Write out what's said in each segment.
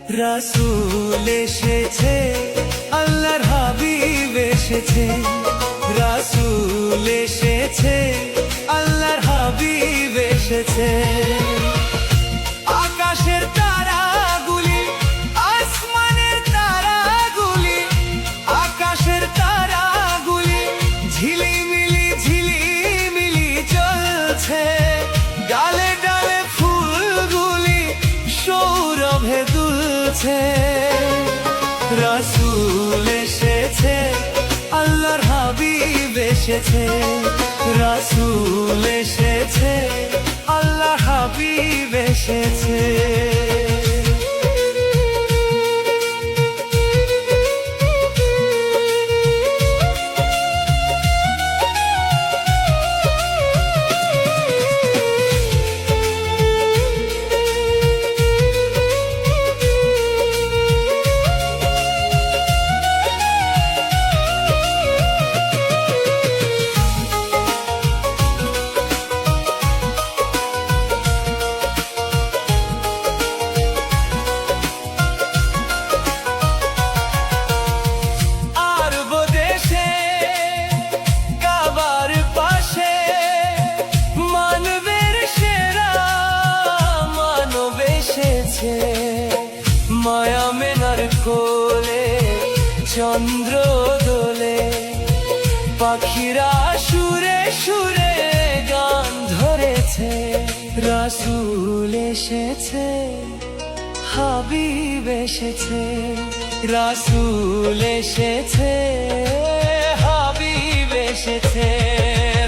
রাসূল এসেছে, আল্লাহর হাবিব এসেছে। রাসূল এসেছে, আল্লাহর হাবিব এসেছে। আকাশের তারাগুলি, আসমানের তারাগুলি, আকাশের তারাগুলি ঝিলিমিলি ঝিলিমিলি জ্বলছে। ডালে ডালে ফুলগুলি সৌরভে দুলছে। রাসূল এসেছে, আল্লাহর হাবিব এসেছে। রাসূল এসেছে, আল্লাহর হাবিব এসেছে। মায়া মেনার কোলে চন্দ্র দোলে, পাখিরা সুরে সুরে গান ধরেছে। রাসূল এসেছে, হাবিব এসেছে। রাসূল এসেছে, হাবিব এসেছে।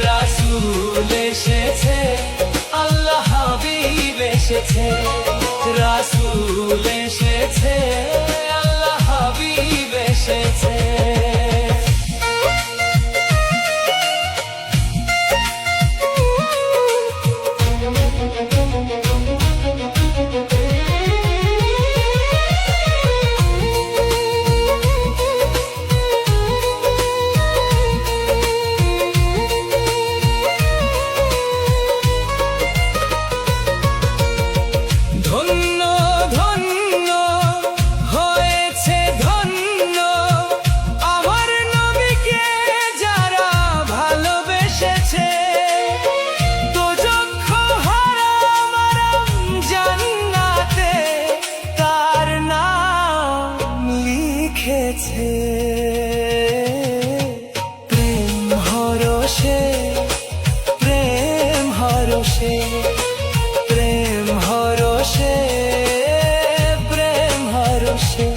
রাসূল এসেছে, আল্লাহ হাবিব এসেছে। রাসূল এসেছে, আল্লাহ হাবিব এসেছে। প্রেম হরষে, প্রেম হরষে, প্রেম হরষে, প্রেম হরষে।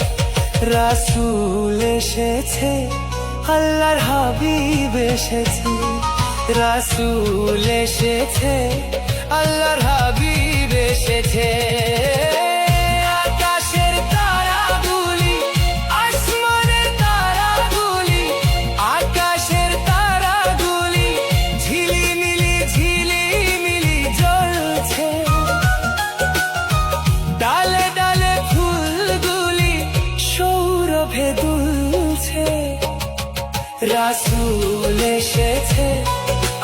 রাসূল এসেছে, আল্লাহর হাবিব এসেছে। রাসূল এসেছে, আল্লাহর হাবিব এসেছে। ডালে ডালে ফুলগুলি সৌরভে দুলছে। রাসূল এসেছে,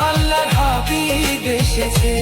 আল্লাহর হাবিব এসেছে।